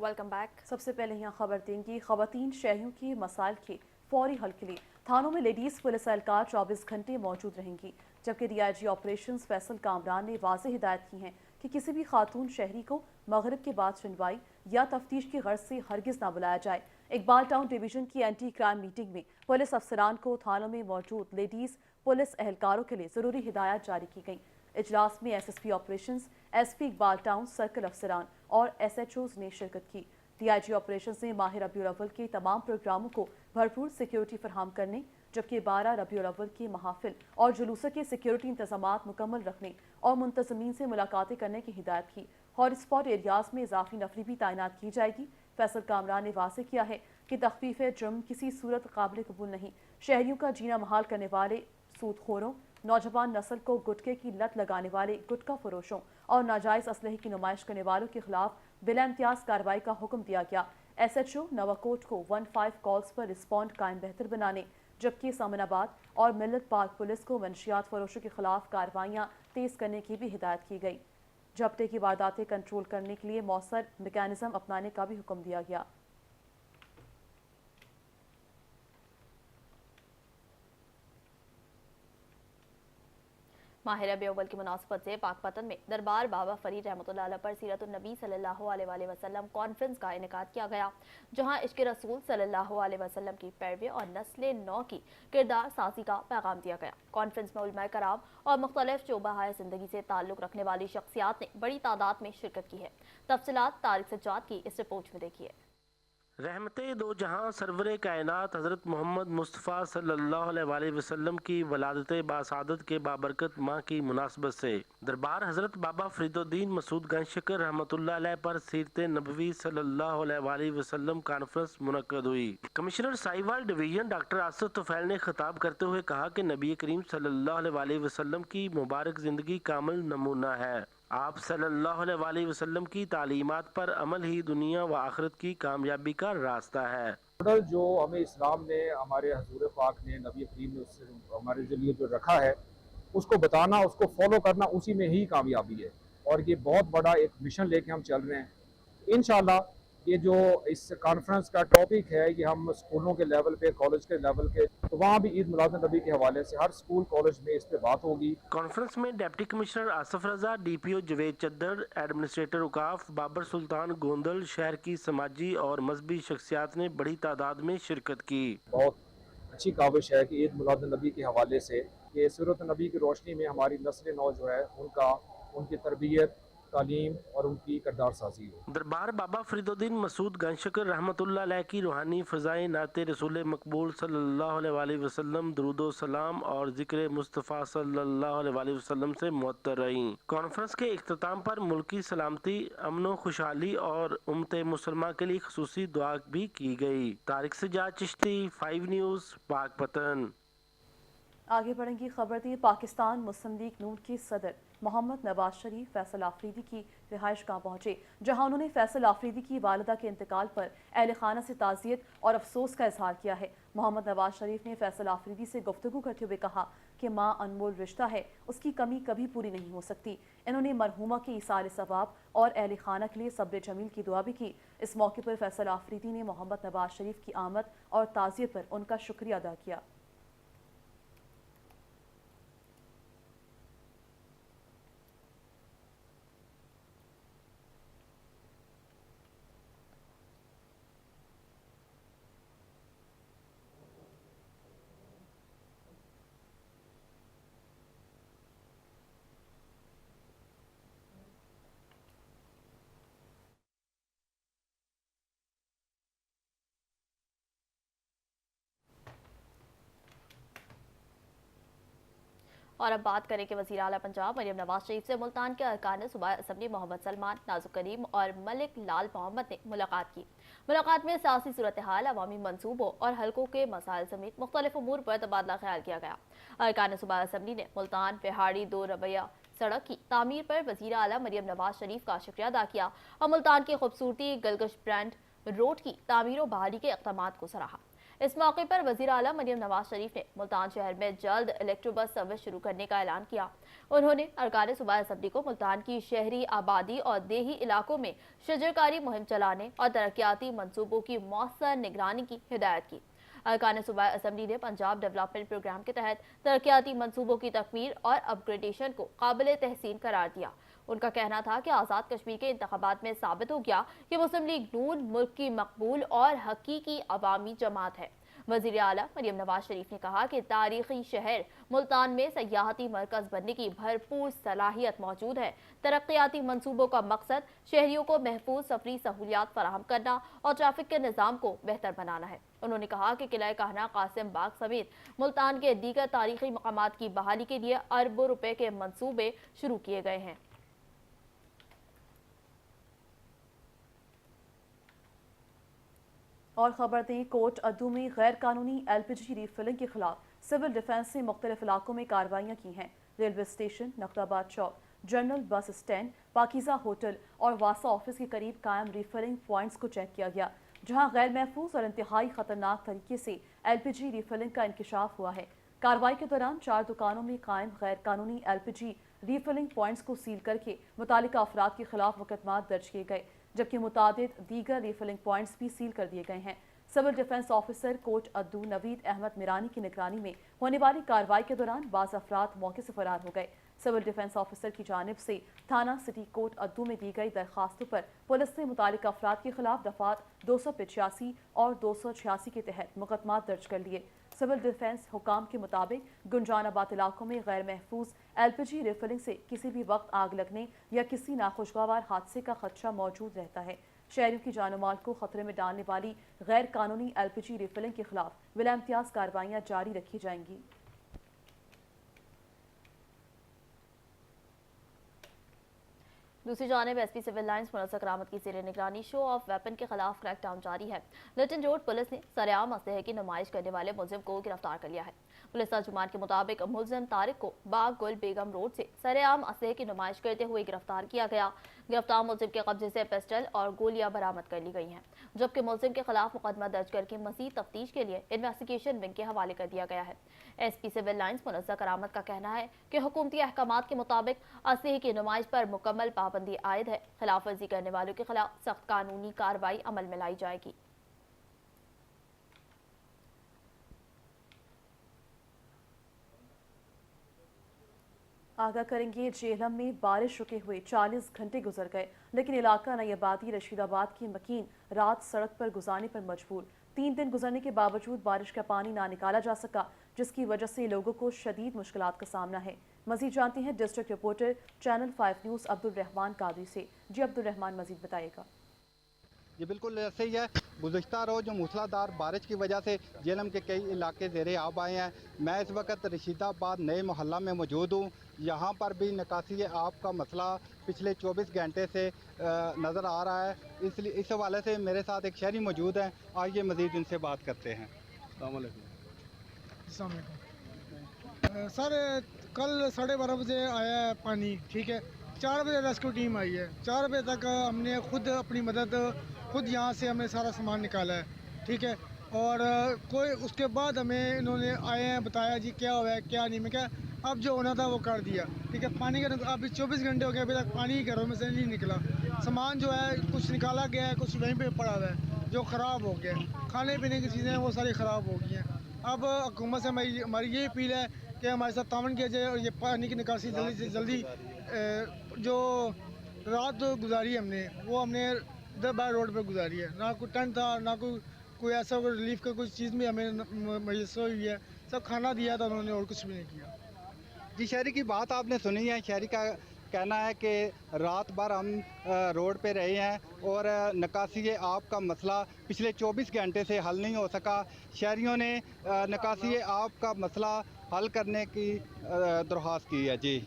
Welcome back. सबसे पहले यहाँ खबर देंगी, खवातीन शहरियों की मसाइल के फौरी हल के लिए थानों में लेडीज पुलिस एहलकार 24 घंटे मौजूद रहेंगी, जबकि डीआईजी ऑपरेशंस फैसल कामरान ने वाज़ेह हिदायत की हैं कि किसी भी खातून शहरी को मगरिब के बाद सुनवाई या तफ्तीश की गर्ज से हरगिज़ ना बुलाया जाए। इकबाल टाउन डिवीजन की एंटी क्राइम मीटिंग में पुलिस अफसरान को थानों में मौजूद लेडीज पुलिस एहलकारों के लिए ज़रूरी हिदायत जारी की गई। इजलास में SSP operations, SP Iqbal Town circle अफसरान और एसएचओज ने शिरकत की। डीआईजी ऑपरेशंस ने माह रबीउल अव्वल के तमाम प्रोग्रामों को भरपूर सिक्योरिटी फराहम करने, जबकि 12 रबीउल अव्वल के महाफिल और जुलूसों के सिक्योरिटी इंतजामात मुकम्मल रखने और मुंतजमीन से मुलाकातें करने की हिदायत की। हॉटस्पॉट एरियाज में इजाफी नफरी भी तैनात की जाएगी। फैसल कामरान ने वाज़ेह किया है कि तखफीफ जुर्म किसी सूरत काबिल कबूल नहीं। शहरियों का जीना महाल करने वाले सूदखोरों, नौजवान नस्ल को गुटके की लत लगाने वाले गुटखा फरोशों और नाजायज़ असलहे की नुमाइश करने वालों के खिलाफ बिला इम्तियाज कार्रवाई का हुक्म दिया गया। एसएचओ नवाकोट को 15 कॉल्स पर रिस्पॉन्ड कायम बेहतर बनाने, जबकि सामनाबाद और मिल्लत पार्क पुलिस को मंशियात फरोशों के खिलाफ कार्रवाइयाँ तेज़ करने की भी हिदायत की गई। झपटे की वारदातें कंट्रोल करने के लिए मौसर मैकेनिज्म अपनाने का भी हुक्म दिया गया। माह रबीउल अव्वल की मुनासबत से पाकपतन में दरबार बाबा फरीद रहमतुल्लाह अलैह पर सीरतुन नबी सल्लल्लाहु अलैहि वसल्लम कॉन्फ्रेंस का इनेकाद किया गया, जहां इश्क़ रसूल सल्लल्लाहु अलैहि वसल्लम की पैरवी और नस्ल नौ की किरदार साजी का पैगाम दिया गया। कॉन्फ्रेंस में उलमाए कराम और मुख्तलिफ शोबाहाए ज़िंदगी से ताल्लुक़ रखने वाली शख्सियात ने बड़ी तादाद में शिरकत की है। तफसीलात तारिक सज्जाद की इस रिपोर्ट में देखिए। रहमते दो जहां सरवर कायनात हज़रत मोहम्मद मुस्तफ़ा सल्लल्लाहु अलैहि वसल्लम की वलादत बासादत के बाबरकत माह की मुनासबत से दरबार हज़रत बाबा फरीदुद्दीन मसूद गंजशकर रहमतुल्लाह अलैह पर सीरत नबवी सल्लल्लाहु अलैहि वसल्लम कॉन्फ्रेंस मुनक्कद हुई। Commissioner Sahiwal division doctor Asif Tufail ने खिताब करते हुए कहा कि नबी करीम सल्लल्लाहु अलैहि वसल्लम की मुबारक ज़िंदगी कामिल नमूना है। आप सल्लल्लाहु अलैहि वसल्लम की तालीमात पर अमल ही दुनिया व आखिरत की कामयाबी का रास्ता है। मॉडल जो हमें इस्लाम ने, हमारे हजूर पाक ने, नबी करीम ने उससे हमारे लिए जो रखा है, उसको बताना, उसको फॉलो करना, उसी में ही कामयाबी है। और ये बहुत बड़ा एक मिशन लेके हम चल रहे हैं। इंशाल्लाह ये जो इस कॉन्फ्रेंस का टॉपिक है, ये हम स्कूलों के लेवल पे, कॉलेज के लेवल के, तो वहाँ भी ईद मिलाद नबी के हवाले से हर स्कूल कॉलेज में इस पे बात होगी। कॉन्फ्रेंस में डिप्टी कमिश्नर आसिफ रजा, डीपीओ जवेद चद्दर, एडमिनिस्ट्रेटर उकाफ बाबर सुल्तान गोंदल, शहर की समाजी और मजहबी शख्सियात ने बड़ी तादाद में शिरकत की। बहुत अच्छी काविश है कि ईद मिलाद नबी के हवाले से कि सीरत नबी की रोशनी में हमारी नस्ल नौ जो है उनकी तरबियत, तालीम और उनकी किरदार साजी हो। दरबार बाबा फरीदुद्दीन मसूद गंजशकर रहमतुल्लाह अलैह की रूहानी फ़ज़ाएं नाते रसूल मकबूल सल्लल्लाहु अलैहि वसल्लम दुरूदो सलाम और ज़िक्र मुस्तफ़ा सल्लल्लाहु अलैहि वसल्लम से मुअत्तर रहीं। कॉन्फ्रेंस के इख्तिताम पर मुल्की सलामती, अमन खुशहाली और उम्मत मुसलमान के लिए ख़ुसूसी दुआ भी की गई। तारिक सज्जाद चिश्ती, 5 न्यूज़, पाकपतन। आगे बढ़ेंगी खबर दी, पाकिस्तान मुस्लिम लीग नून के सदर मोहम्मद नवाज शरीफ फैसल आफरीदी की रिहाइश गाह पहुंचे, जहां उन्होंने फैसल आफरीदी की वालिदा के इंतकाल पर अहल खाना से ताज़ियत और अफसोस का इजहार किया है। मोहम्मद नवाज शरीफ ने फैसल आफरीदी से गुफ्तगू करते हुए कहा कि माँ अनमोल रिश्ता है, उसकी कमी कभी पूरी नहीं हो सकती। इन्होंने मरहूमा के इसार सवाब और अहल खाना के लिए सब्र जमील की दुआ भी की। इस मौके पर फैसल आफरीदी ने मोहम्मद नवाज शरीफ की आमद और ताज़ियत पर उनका शुक्रिया अदा किया। और अब बात करें कि वज़ीर आला पंजाब मरियम नवाज शरीफ से मुल्तान के अरकान सूबा असम्बली मोहम्मद सलमान, नाजुक करीम और मलिक लाल मोहम्मद ने मुलाकात की। मुलाकात में सियासी सूरत हाल, अवामी मनसूबों और हल्कों के मसाइल समेत मुख्तलिफ उमूर पर तबादला ख्याल किया गया। अरकान सूबा असम्बली ने मुल्तान पहाड़ी 2 रवैया सड़क की तामीर पर वज़ीर आला मरियम नवाज शरीफ का शुक्रिया अदा किया और मुल्तान की खूबसूरती गलगश ब्रांड रोड की तामीर और बहाली के इक़दामात को सराहा। इस मौके पर वजीर आला मरियम नवाज शरीफ ने मुल्तान शहर में जल्द इलेक्ट्रो बस सर्विस शुरू करने का ऐलान किया। उन्होंने अरकान सूबाई असेंबली को मुल्तान की शहरी आबादी और देही इलाकों में शजरकारी मुहिम चलाने और तरक्याती मंसूबों की मौसर निगरानी की हिदायत की। अरकान सूबाई असेंबली ने पंजाब डेवलपमेंट प्रोग्राम के तहत तरक्याती मंसूबों की तकमील और अपग्रेडेशन को काबिल तहसीन करार दिया। उनका कहना था कि आज़ाद कश्मीर के इंतखाबात में साबित हो गया कि मुस्लिम लीग नून मुल्क की मकबूल और हकीकी अवामी जमात है। वज़ीर आला मरियम नवाज शरीफ ने कहा कि तारीखी शहर मुल्तान में सयाहती मरकज़ बनने की भरपूर सलाहियत मौजूद है। तरक्याती मंसूबों का मकसद शहरियों को महफूज सफरी सहूलियात फराहम करना और ट्रैफिक के निज़ाम को बेहतर बनाना है। उन्होंने कहा कि किला कहना कासिम बाग समेत मुल्तान के दीगर तारीखी मकामात की बहाली के लिए अरबों रुपए के मंसूबे शुरू किए गए हैं। और खबर दें, कोट अद्दू में गैर कानूनी LPG रीफिलिंग के खिलाफ सिविल डिफेंस ने मुख्तलिफ इलाकों में कार्रवाइयाँ की हैं। रेलवे स्टेशन, नकदाबाद चौक, जनरल बस स्टैंड, पाकिजा होटल और वासा ऑफिस के करीब कायम रीफिलिंग पॉइंट्स को चेक किया गया, जहां गैर महफूज और इंतहाई खतरनाक तरीके से LPG रीफिलिंग का इंकशाफ हुआ है। कार्रवाई के दौरान 4 दुकानों में कायम गैर कानूनी LPG रीफिलिंग पॉइंट्स को सील करके मुतालिका अफराद के खिलाफ मुकदमा दर्ज किए गए, जबकि मुतादिद दीगर रीफिलिंग पॉइंट्स भी सील कर दिए गए हैं। सिविल डिफेंस ऑफिसर कोट अद्दू नवीद अहमद मिरानी की निगरानी में होने वाली कार्रवाई के दौरान बाज़ अफराद मौके से फरार हो गए। सिविल डिफेंस ऑफिसर की जानिब से थाना सिटी कोट अद्दू में दी गई दरखास्तों पर पुलिस ने मुतालिका अफराद के खिलाफ दफात 285 और 286 के तहत मुकदमा दर्ज कर लिए। सिविल डिफेंस हुकाम के मुताबिक गुंजानाबाद इलाकों में गैर महफूज LPG रिफिलिंग से किसी भी वक्त आग लगने या किसी नाखुशगवार हादसे का खदशा मौजूद रहता है। शहरियों की जान माल को खतरे में डालने वाली गैर कानूनी LPG रिफिलिंग के खिलाफ बिला इम्तियाज कार्रवाइयाँ जारी रखी जाएंगी। दूसरी जानिब SP सिविल लाइंस मुनस्सर करामत की ज़ेर निगरानी शो ऑफ वेपन के खिलाफ क्रैकडाउन जारी है। लिटन रोड पुलिस ने सरेआम असलहे की नुमाइश करने वाले मुलजिम को गिरफ्तार कर लिया है। पुलिस तर्जुमान के मुताबिक मुलजिम तारिक को बाग गुल बेगम रोड से सरेआम असलहे की नुमाइश करते हुए गिरफ्तार किया गया। गिरफ्तार मुलजिम के कब्जे से पिस्टल और गोलियां बरामद कर ली गई हैं, जबकि मुलजिम के खिलाफ मुकदमा दर्ज करके मज़ीद तफ्तीश के लिए इन्वेस्टिगेशन विंग के हवाले कर दिया गया है। SP सिविल लाइंस मुनस्सर करामत का कहना है कि हुकूमती अहकामात के मुताबिक असलहे की नुमाइश पर मुकम्मल पाबंदी आयद है। खिलाफ वर्जी करने वालों के खिलाफ सख्त कानूनी कार्रवाई अमल में लाई जाएगी। आगाह करेंगे, जेहलम में बारिश रुके हुए 40 घंटे गुजर गए, लेकिन इलाका नईआबादी रशीदाबाद की मकीन रात सड़क पर गुजारने पर मजबूर। 3 दिन गुजरने के बावजूद बारिश का पानी ना निकाला जा सका, जिसकी वजह से लोगों को शदीद मुश्किलात का सामना है। मजीद जानते हैं district reporter channel 5 news Abdul Rahman Qadri से। जी अब्दुल रहमान, मजीद बताएगा। ये बिल्कुल ऐसे ही है। गुज़श्ता रोज़ जो मूसलाधार बारिश की वजह से जेहलम के कई इलाके ज़ेरे आब आए हैं। मैं इस वक्त रशीदाबाद नए मोहल्ला में मौजूद हूँ। यहाँ पर भी निकासी आब का मसला पिछले 24 घंटे से नज़र आ रहा है। इसलिए इस हवाले से मेरे साथ एक शहरी मौजूद हैं। आइए मज़ीद इनसे बात करते हैं। सर, कल 12:30 बजे आया है पानी, ठीक है। 4 बजे रेस्क्यू टीम आई है। 4 बजे तक हमने खुद अपनी मदद खुद यहाँ से हमने सारा सामान निकाला है, ठीक है। और कोई उसके बाद हमें इन्होंने आए हैं बताया जी क्या हुआ है क्या नहीं। मैं क्या अब जो होना था वो कर दिया, ठीक है। पानी का अभी 24 घंटे हो गए, अभी तक पानी घरों में से नहीं निकला। सामान जो है कुछ निकाला गया है, कुछ वहीं पे पड़ा हुआ है जो ख़राब हो गया है। खाने पीने की चीज़ें वो सारी ख़राब हो गई हैं। अब हुकूमत से हमारी ये अपील है कि हमारे साथ तावन किया जाए और ये पानी की निकासी जल्दी से जल्दी जो रात गुजारी हमने इधर बाहर रोड पर गुजारी है। ना कोई टेंट था, ना कोई ऐसा कोई रिलीफ का कोई चीज़ भी हमें मैसर हुई है। सब खाना दिया था उन्होंने और कुछ भी नहीं किया। जी, शहरी की बात आपने सुनी है। शहरी का कहना है कि रात भर हम रोड पे रहे हैं और निकासी आब का मसला पिछले 24 घंटे से हल नहीं हो सका। शहरियों ने निकासी आब का मसला हल करने की दरख्वास्त की है। जी,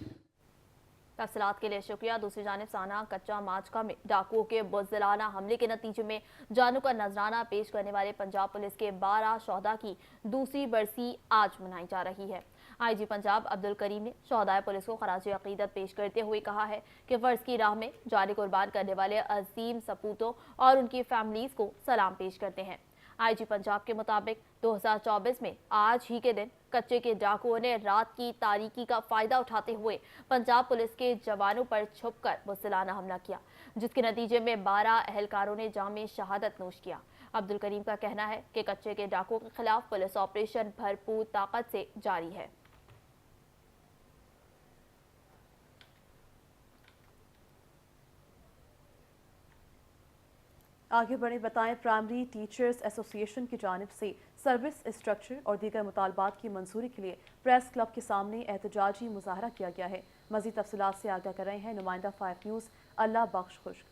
तफसीलात के लिए शुक्रिया। दूसरी जानिब साना कच्चा माचका में डाकुओं के बुज़दिलाना हमले के नतीजे में जानों का नजराना पेश करने वाले पंजाब पुलिस के 12 शोहदा की दूसरी बरसी आज मनाई जा रही है। IG पंजाब अब्दुल करीम ने शोहदाए पुलिस को खराज अकीदत पेश करते हुए कहा है कि फ़र्ज की राह में जान कुर्बान करने वाले अजीम सपूतों और उनकी फैमिलीज़ को सलाम पेश करते हैं। आईजी पंजाब के मुताबिक 2024 में आज ही के दिन कच्चे के डाकुओं ने रात की तारीकी का फायदा उठाते हुए पंजाब पुलिस के जवानों पर छुपकर मुसलाना हमला किया, जिसके नतीजे में 12 एहलकारों ने जामे शहादत नोश किया। अब्दुल करीम का कहना है कि कच्चे के डाकुओं के खिलाफ पुलिस ऑपरेशन भरपूर ताकत से जारी है। आगे बढ़े बताएं, प्राइमरी टीचर्स एसोसिएशन की जानिब से सर्विस स्ट्रक्चर और दीगर मुतालबात की मंजूरी के लिए प्रेस क्लब के सामने एहतजाजी मुजाहरा किया गया है। मज़ीद तफसीलात से आगाह कर रहे हैं नुमाइंदा 5 न्यूज़ अल्लाह बख्श खुश्क।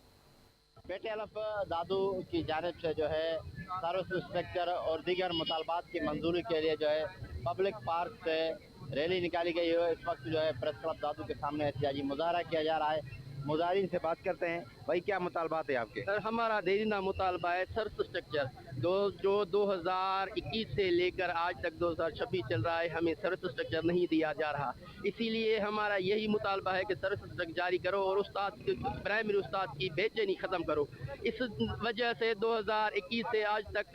बेटे अलफ दादू की जानिब से जो है सर्विस स्ट्रक्चर और दीगर मुतालबात की मंजूरी के लिए जो है पब्लिक पार्क से रैली निकाली गई है। इस वक्त जो है प्रेस क्लब दादू के सामने एहतजाजी मुजाहरा किया जा रहा है। मुजाहिरीन से बात करते हैं। भाई क्या मुतालबात है आपके? सर हमारा देरीना मुतालबा है सर्विस स्ट्रक्चर जो 2021 से लेकर आज तक 2026 चल रहा है, हमें सर्विस स्ट्रक्चर नहीं दिया जा रहा। इसीलिए हमारा यही मुतालबा है कि सर्विस स्ट्रक्चर जारी करो और प्राइमरी उस्ताद की बेचैनी ख़त्म करो। इस वजह से 2021 से आज तक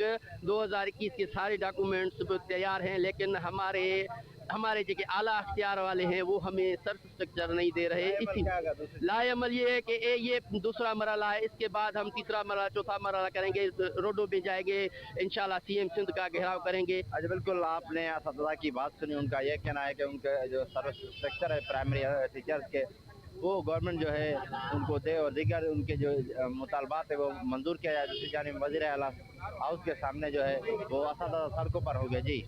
2021 के सारे डॉक्यूमेंट्स तैयार हैं, लेकिन हमारे जो आला अख्तियार वाले हैं वो हमें सर्विस स्ट्रक्चर नहीं दे रहे। इसी लाएमल ये है कि ये दूसरा मरला है, इसके बाद हम तीसरा मरला चौथा मरला करेंगे, रोडों पे जाएंगे, इंशाल्लाह सीएम सिंध का घेराव करेंगे। अच्छा, बिल्कुल आपने असददा की बात सुनी। उनका यह कहना है कि उनके जो सर्विस स्ट्रक्चर है प्राइमरी टीचर्स के वो गवर्नमेंट जो है उनको दे और दीगर उनके जो मुतालबात है वो मंजूर किया जाए। दूसरी जानिब वज़ीर आला हाउस के सामने जो है वो असददा सड़कों पर हो गए। जी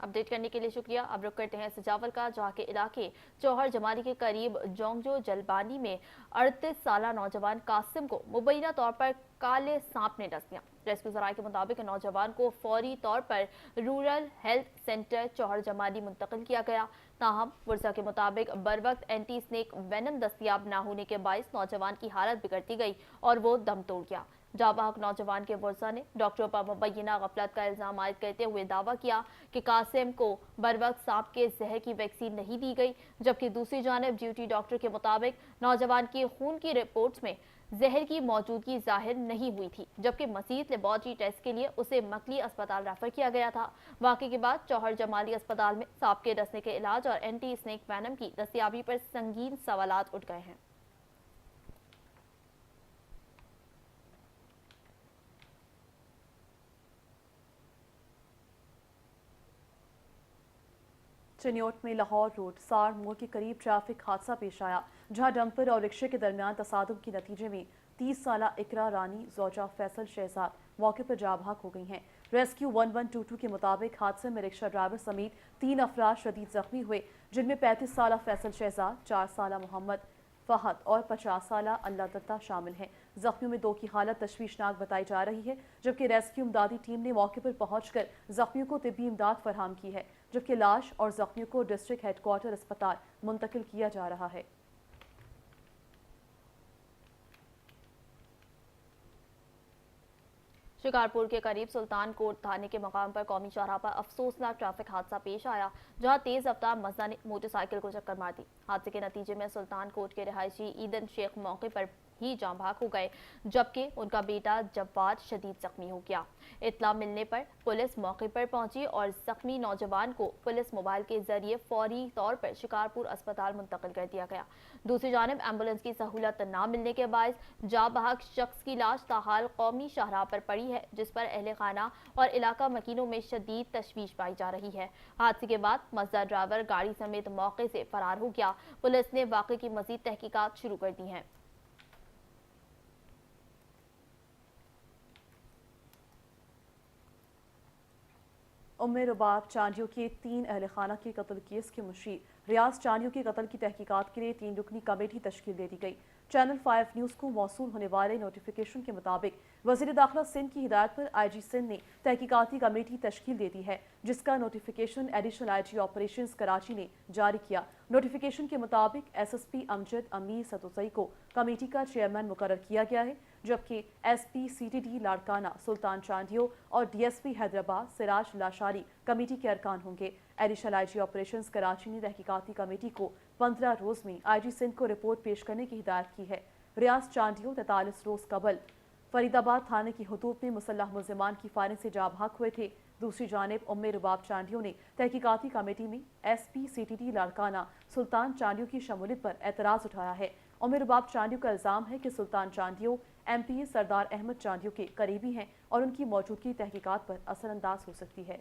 अपडेट करने के लिए शुक्रिया। अब रुक करते हैं सजावल का, जहाँ के इलाके चौहर जमाली के करीब जोंगजो जलबानी में 38 साला नौजवान कासिम को मुबैना तौर पर काले सांप ने डस लिया। रेस्क्यू जराये के मुताबिक नौजवान को फौरी तौर पर rural health centre Chauhar Jamali मुंतकिल किया गया। ताहम वर्जा के मुताबिक बर वक्त एंटी स्नेक वेनम दस्तियाब ना होने के बायस नौजवान की हालत बिगड़ती गई और वो दम तोड़ गया। जाबाक नौजवान के वर्जा ने डॉक्टरों पर मुबैना गफलत का इल्जाम आयद करते हुए दावा किया कि कासिम को बर वक्त सांप के जहर की वैक्सीन नहीं दी गई, जबकि दूसरी जानिब ड्यूटी डॉक्टर के मुताबिक नौजवान की खून की रिपोर्ट्स में जहर की मौजूदगी जाहिर नहीं हुई थी, जबकि मजीद लेबॉर्ट्री टेस्ट के लिए उसे मकली अस्पताल रेफर किया गया था। वाक़े के बाद चौहर जमाली अस्पताल में सांप के डसने के इलाज और एंटी स्नेक वैनम की दस्तियाबी पर संगीन सवालात उठ गए हैं। चिन्योट में लाहौर रोड सार मोड़ के करीब ट्रैफिक हादसा पेश आया, जहां डंपर और रिक्शे के दरमियान तसादुम के नतीजे में 30 साला इकरा रानी जोजा फैसल शहजाद मौके पर जाँ भाग हो गई हैं। रेस्क्यू 1122 के मुताबिक हादसे में रिक्शा ड्राइवर समेत 3 अफराद शदीद जख्मी हुए, जिनमें 35 साला फैसल शहजाद, 4 साला मोहम्मद फहद और 50 साला अल्लाह दत्ता शामिल हैं। जख्मियों में 2 की हालत तशवीशनाक बताई जा रही है, जबकि रेस्क्यू इमदादी टीम ने मौके पर पहुंचकर जख्मियों को तिब्बी इमदाद फराहम की है, जबकि लाश और जख्मियों को डिस्ट्रिक्ट हेडक्वार्टर अस्पताल मुंतकिल किया जा रहा है। शिकारपुर के करीब सुल्तान कोट थाने के मकाम पर कौमी चौराहा पर अफसोसनाक ट्रैफिक हादसा पेश आया, जहां तेज रफ्तार मजदा ने मोटरसाइकिल को चक्कर मार दी। हादसे के नतीजे में सुल्तान कोट के रिहायशी ईदन शेख मौके पर ही जाँ भाग हो गए, जबकि उनका बेटा जवाद शदीद जख्मी हो गया। इत्तला मिलने पर पुलिस मौके पर पहुंची और जख्मी नौजवान को पुलिस मोबाइल के जरिए फौरी तौर पर शिकारपुर अस्पताल मुंतकिल कर दिया गया। दूसरी जानिब एम्बुलेंस की सहूलत न मिलने के बायस जाँ भाग शख्स की लाश ताहाल कौमी शाहराह पर पड़ी है, जिस पर अहले खाना और इलाका मकीनों में शदीद तशवीश पाई जा रही है। हादसे के बाद मजदा ड्राइवर गाड़ी समेत मौके से फरार हो गया। पुलिस ने वाक़े की मजीद तहकीकात शुरू कर दी हैं। उम्मे रुबाब चांदियों के 3 अहल खाना के कत्ल केस के मुशीर रियाज चांदियों के कत्ल की तहकीकात के लिए 3 रुकनी कमेटी तश्कील दे दी गई। चैनल 5 न्यूज़ को मौसूल होने वाले नोटिफिकेशन के मुताबिक वज़ीर दाखिला सिंध की हिदायत पर IG सिंध ने तहकीकाती कमेटी तश्कील दे दी है, जिसका notification additional IG operations Karachi ने जारी किया। नोटिफिकेशन के मुताबिक SSP अमजद अमीर सतुसई को कमेटी का चेयरमैन मुकर्रर किया गया है, जबकि SP CTD लाड़काना सुल्तान चांदियो और DSP हैदराबाद सिराज लाशारी कमेटी के अरकान होंगे। एडिशनल IG ऑपरेशंस कराची ने तहकीकाती कमेटी को 15 रोज में IG सिंध को रिपोर्ट पेश करने की हिदायत की है। रियाज चांदियो 43 रोज कबल फरीदाबाद थाने की हदूद में मुसल्लह मुल्ज़िमान की फायरिंग से जाँ बहक हुए थे। दूसरी जानिब उम्मे रुबाब चांडियों ने तहकीकाती कमेटी में SP-CTD लाड़काना सुल्तान चांडियों की शमूलियत पर एतराज़ उठाया है। उम्मे रुबाब चांडियों का इल्ज़ाम है कि सुल्तान चांडियों MPA सरदार अहमद चांडियों के करीबी हैं और उनकी मौजूदगी तहकीकात पर असरअंदाज हो सकती है।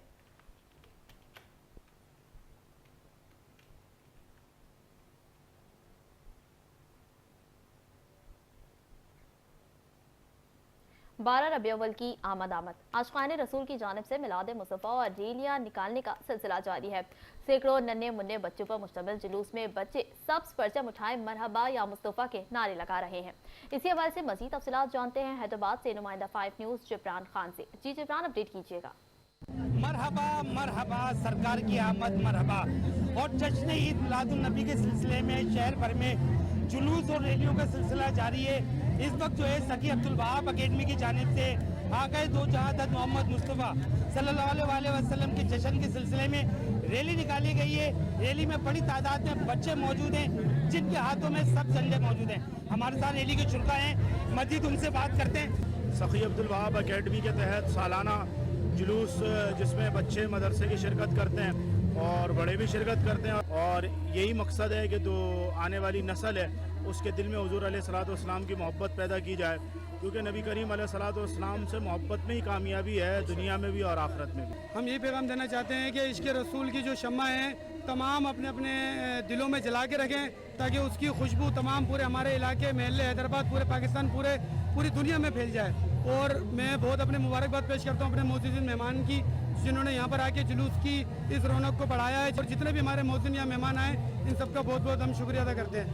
बारह रबी अव्वल की आमद आशिकाने रसूल की जानिब से मिलाद मुस्तफ़ा और रैलियां निकालने का सिलसिला जारी है। सैकड़ों नन्हे मुन्ने बच्चों पर मुश्तमिल जुलूस में बच्चे सब्ज परचम उठाए मरहबा या मुस्तफ़ा के नारे लगा रहे हैं। इसी हवाले से मजीद तफसीलात जानते हैं हैदराबाद से नुमाइंदा 5 न्यूज़ जिब्रान खान से। जी जिब्रान, अपडेट कीजिएगा। मरहबा मरहबा सरकार की आमद मरहबा। और जश्न ईद मिलादुन नबी के सिलसिले में शहर भर में जुलूस और रैलियों का सिलसिला जारी है। इस वक्त जो है सखी अब्दुल वहाब अकेडमी की जानिब से आक़ाए दो जहां हज़रत मोहम्मद मुस्तफ़ा सल्लल्लाहु अलैहि वसल्लम के जश्न के सिलसिले में रैली निकाली गई है। रैली में बड़ी तादाद में बच्चे मौजूद हैं जिनके हाथों में सब झंडे मौजूद हैं। हमारे साथ रैली के शुरा हैं, मजीद उनसे बात करते हैं। सखी अब्दुल वहाब अकेडमी के तहत सालाना जुलूस जिसमें बच्चे मदरसे की शिरकत करते हैं और बड़े भी शिरकत करते हैं और यही मकसद है कि जो आने वाली नस्ल है उसके दिल में हुजूर अलैहिस्सलाम की मोहब्बत पैदा की जाए, क्योंकि नबी करीम अलैहिस्सलाम से मोहब्बत में ही कामयाबी है, दुनिया में भी और आखिरत में भी। हम ये पैगाम देना चाहते हैं कि इश्क़ रसूल की जो शम्मा है तमाम अपने अपने दिलों में जला के रखें ताकि उसकी खुशबू तमाम पूरे हमारे इलाके महल्ले हैदराबाद पूरे पाकिस्तान पूरी दुनिया में फैल जाए। और मैं बहुत अपने मुबारकबाद पेश करता हूँ अपने मोअज़्ज़िज़ मेहमान की जिन्होंने यहाँ पर आके जुलूस की इस रौनक को बढ़ाया है। और जितने भी हमारे मोअज़्ज़िन या मेहमान आए इन सबका बहुत बहुत हम शुक्रिया अदा करते हैं।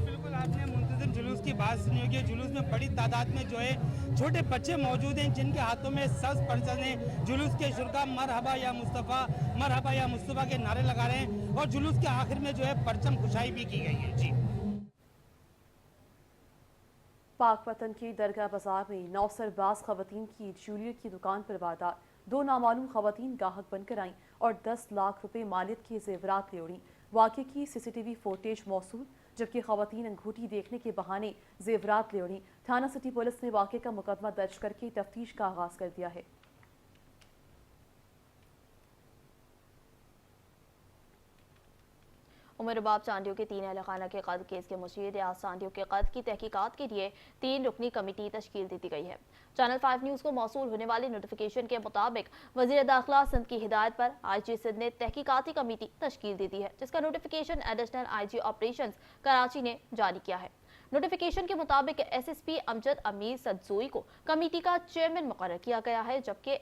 बिल्कुल, आपने मुंतज़िम जुलूस की बात सुनी होगी। जुलूस में बड़ी तादाद में जो है छोटे बच्चे मौजूद हैं जिनके हाथों में सब्ज़ परचम है। जुलूस के शुरा मरहबा या मुस्तफ़ा के नारे लगा रहे हैं और जुलूस के आखिर में जो है परचम कुशाई भी की गई है। जी, पाकपतन के दरगाह बाजार में नौसरबाज खवातीन की ज्वेलरी की दुकान पर वारदात। 2 नामालूम खवातीन गाहक बनकर आईं और 10 लाख रुपए मालियत के जेवरात ले उड़ीं। वाक़े की CCTV फुटेज मौसूल, जबकि खवातीन अंगूठी देखने के बहाने जेवरात ले उड़ीं। थाना सिटी पुलिस ने वाक़े का मुकदमा दर्ज करके तफ्तीश का आगाज कर दिया है। उमर रुबाब चांडियों के 3 अहल खाना के कत्ल केस के मुशीर रियाज चांडियों के कत्ल की तहकीकात के लिए 3 रुकनी कमेटी तश्कील दे दी गई है। चैनल 5 न्यूज़ को मौसूल होने वाली नोटिफिकेशन के मुताबिक वज़ीर दाखिला सिंध की हिदायत पर IG सिंध ने तहकीकाती कमेटी तश्कील दे दी है, जिसका notification additional IG operations Karachi ने जारी किया है। नोटिफिकेशन के मुताबिक SSP अमजद अमीर सदजोई को कमेटी का चेयरमैन मुकर्रर किया गया है, जबकि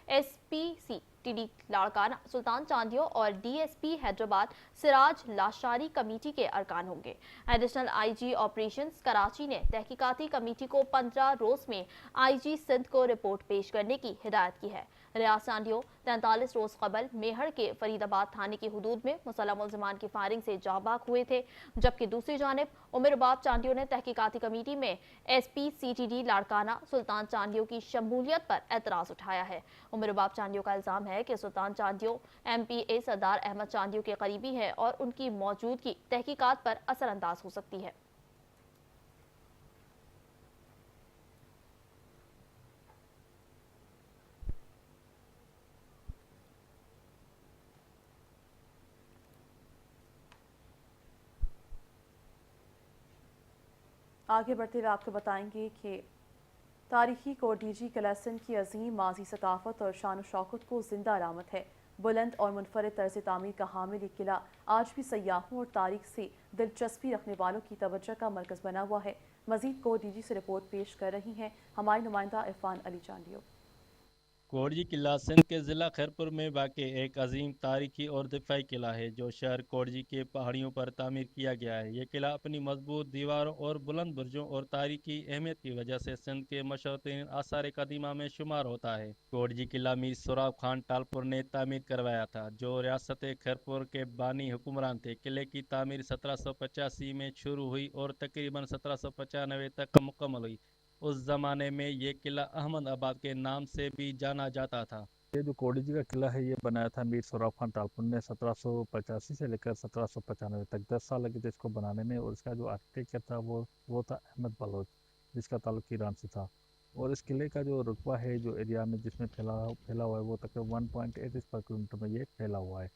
SP-CTD लाड़काना सुल्तान चांदियों और DSP हैदराबाद सिराज लाशारी कमेटी के अरकान होंगे। एडिशनल IG ऑपरेशंस कराची ने तहकीकाती कमेटी को 15 रोज में IG सिंध को रिपोर्ट पेश करने की हिदायत की है। रियाज चांडियों 43 रोज कबल मेहर के फरीदाबाद थाने की हदूद में मुसल्लह मुल्ज़िमान की फायरिंग से जाबाक हुए थे, जबकि दूसरी जानिब उमर रुबाब चांडियों ने तहकीकाती कमेटी में SP-CTD लाड़काना सुल्तान चांदियों की शमूलियत पर एतराज़ उठाया है। उमर रुबाब चांडियों का इल्ज़ाम है कि सुल्तान चांदियों MPA सरदार अहमद चांदियों के करीबी है और उनकी मौजूदगी तहकीकात पर असरअंदाज हो सकती है। आगे बढ़ते हुए आपको बताएंगे कि तारीखी कोट DG कलासन की अजीम माजी सकाफत और शान शौकत को जिंदा अलामत है। बुलंद और मुनफरद तर्ज तामीर का हामिल ये किला आज भी सयाहों और तारीख से दिलचस्पी रखने वालों की तवज्जो का मरकज़ बना हुआ है। मजीद कोट DG से रिपोर्ट पेश कर रही हैं हमारी नुमाइंदा इरफान अली चांडियो। कोटजी किला सिंध के ज़िला खैरपुर में वाक़ एक अजीम तारीखी और दिफाई किला है जो शहर कोटजी के पहाड़ियों पर तामीर किया गया है। ये किला अपनी मजबूत दीवारों और बुलंद बुर्जों और तारीखी अहमियत की वजह से सिंध के मशहूर आसार कदीमा में शुमार होता है। कोटजी किला मीर सोराब खान टालपुर ने तामीर करवाया था, जो रियासत खैरपुर के बानी हुक्मरान थे। किले की तामीर 1785 में शुरू हुई और तकरीबन 1795 तक मुकम्मल हुई। उस जमाने में ये किला अहमद आबाद के नाम से भी जाना जाता था। ये जो कोटजी का किला है ये बनाया था मीर सोराब खान टालपुर ने 1785 से लेकर 1795 तक 10 साल लगे थे इसको बनाने में। और इसका जो आर्किटेक्चर था वो था अहमद बलोच, जिसका ताल्लुक ईरान से था। और इस किले का जो रुतबा है जो एरिया में जिसमें फैला हुआ है वो तकरीबन 1.8 पर किलोमीटर में ये फैला हुआ है।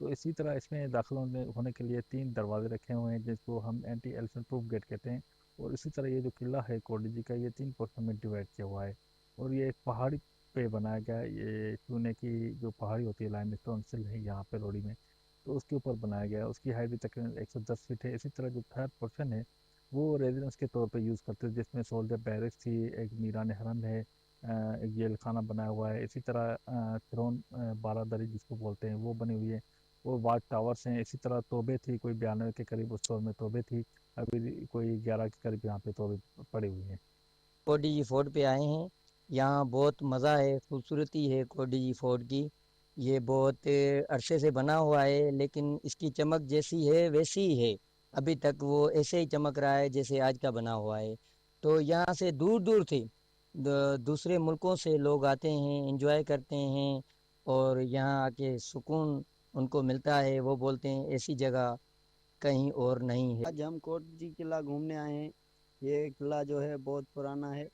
तो इसी तरह इसमें दाखिल होने के लिए 3 दरवाजे रखे हुए हैं जिसको हम एंटी एलिफेंट प्रूफ गेट कहते हैं। और इसी तरह ये जो किला है कोडी जी का ये 3 पोर्शन में डिवाइड किया हुआ है और ये एक पहाड़ी पे बनाया गया है। ये चूने की जो पहाड़ी होती है लाइमस्टोन सिल है यहाँ पे रोडी में, तो उसके ऊपर बनाया गया है। उसकी हाइट भी तकरीबन 110 फीट है। इसी तरह जो थर्ड पोर्शन है वो रेजिडेंस के तौर पे यूज़ करते थे जिसमें सोल्जर बैरक्स थी, एक मीरान हरम है, एक जेल खाना बनाया हुआ है। इसी तरह थ्रोन बारादरी जिसको बोलते हैं वो बनी हुई है। वो वाच टावर्स हैं। इसी तरह तोबे थी, कोई 92 के करीब उस दौर में तोबे थी, अभी कोई 11 के करीब यहाँ पे तोबे पड़ी हुई हैं। कोडी जी फोर्ट पे आए हैं। यहाँ बहुत मज़ा है, खूबसूरती है कोडी जी फोर्ट की। ये बहुत अरसे से बना हुआ है लेकिन इसकी चमक जैसी है वैसी ही है। अभी तक वो ऐसे ही चमक रहा है जैसे आज का बना हुआ है। तो यहाँ से दूर दूर से दूसरे मुल्कों से लोग आते हैं, एंजॉय करते हैं और यहाँ आके सुकून उनको मिलता है। वो बोलते हैं ऐसी जगह कहीं और नहीं है। आज हम कोट जी किला घूमने आए हैं। ये किला जो है बहुत पुराना है,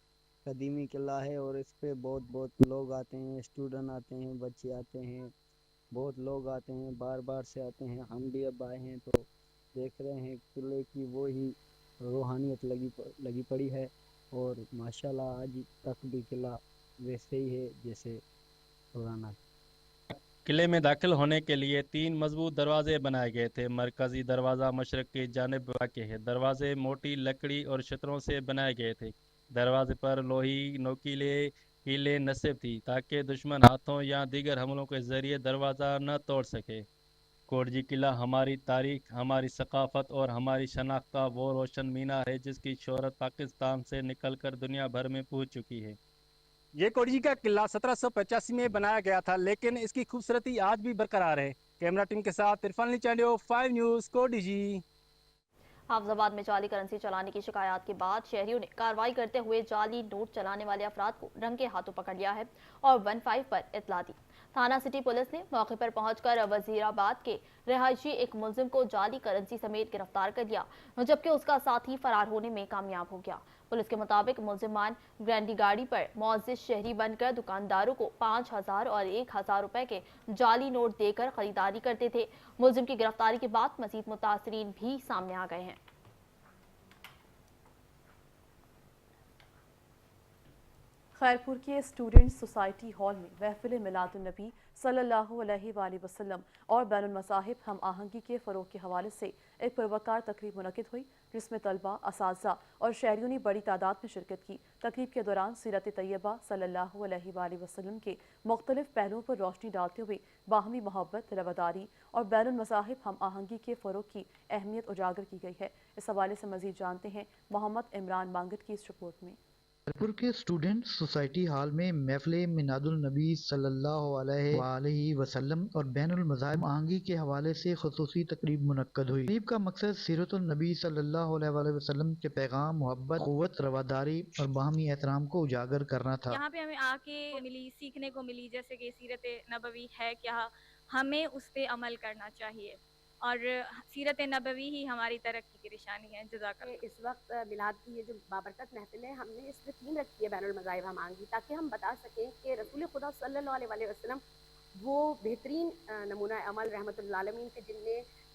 कदीमी किला है और इस पे बहुत लोग आते हैं, स्टूडेंट आते हैं, बच्चे आते हैं, बहुत लोग आते हैं, बार बार से आते हैं। हम भी अब आए हैं तो देख रहे हैं किले की वो ही रूहानियत लगी पड़ी है और माशाल्लाह आज तक भी किला वैसे ही है जैसे पुराना। किले में दाखिल होने के लिए 3 मजबूत दरवाजे बनाए गए थे। मरकजी दरवाज़ा मशरक की जानिब वाक़ है। दरवाजे मोटी लकड़ी और शतरों से बनाए गए थे। दरवाजे पर लोही नोकीले कीले नस्ब थी ताकि दुश्मन हाथों या दीगर हमलों के ज़रिए दरवाज़ा न तोड़ सके। कोटजी किला हमारी तारीख, हमारी सकाफ़त और हमारी शनाख्त का वो रोशन मीनार है जिसकी शोहरत पाकिस्तान से निकलकर दुनिया भर में पहुँच चुकी है। ये कोडी जी का किला 1785 में बनाया गया था लेकिन इसकी खूबसूरती आज भी बरकरार है। कैमरा टीम के साथ इरफान लिचांडियो, 5 न्यूज़, कोडी जी। हाफजाबाद में जाली करेंसी चलाने की शिकायत के बाद शहरियों ने कार्रवाई करते हुए जाली नोट चलाने वाले अफराद को रंगे हाथों पकड़ लिया है और 15 पर इतला दी। थाना सिटी पुलिस ने मौके पर पहुंचकर वजीराबाद के रिहायशी एक मुलजिम को जाली करेंसी समेत गिरफ्तार कर लिया जबकि उसका साथी फरार होने में कामयाब हो गया। पुलिस के मुताबिक मुलजिमान ग्रैंडी गाड़ी पर मोअज़्ज़िज़ शहरी बनकर दुकानदारों को 5000 और 1000 रुपए के जाली नोट देकर खरीदारी करते थे। मुलजिम की गिरफ्तारी के बाद मजीद मुतासरीन भी सामने आ गए हैं। खैरपुर के स्टूडेंट सोसाइटी हॉल में महफिल मिलादुन्नबी सल्लल्लाहु अलैहि वसल्लम और बैनुल मज़ाहिब हम आहंगी के फ़रोग़ के हवाले से एक पुरवकार तकरीब मुनक़िद हुई जिसमें तलबा, असातिज़ा और शहरियों ने बड़ी तादाद में शिरकत की। तकरीब के दौरान सीरत तैयबा सल्लल्लाहु अलैहि वसल्लम के मुख्तलिफ पहलुओं पर रोशनी डालते हुए बाहमी मोहब्बत, रवादारी और बैनुल मज़ाहिब हम आहंगी के फ़रोग़ की अहमियत उजागर की गई है। इस हवाले से मज़ीद जानते हैं मोहम्मद इमरान मांगट की इस रिपोर्ट में। खैरपुर के स्टूडेंट सोसाइटी हॉल में महफिल मिलादुल नबी सल्लल्लाहु अलैहि वसल्लम और बैनुल मज़ाहिब आहंगी के हवाले से खुसूसी तकरीब मुनक्कद हुई। तकरीब का मकसद सीरतुल नबी सल्लल्लाहु अलैहि वसल्लम के पैगाम, मोहब्बत, क़ुव्वत, रवादारी और बाहमी एहतराम को उजागर करना था। यहाँ पे हमें आके मिली, सीखने को मिली जैसे कि सीरत नबवी है क्या, हमें उस पर अमल करना चाहिए और सीरत नबवी ही हमारी तरक्की की निशानी है। जज़ाकल्लाह। इस वक्त मिलाद की ये जो बाबरकत महफिल है, हमने इसमें थीम रखी है बैनुल मज़ाहिब हम आहंगी, ताकि हम बता सकें कि रसूल खुदा सल्लल्लाहु अलैहि वसल्लम वो बेहतरीन नमूना अमल रहमतुल आलमीन के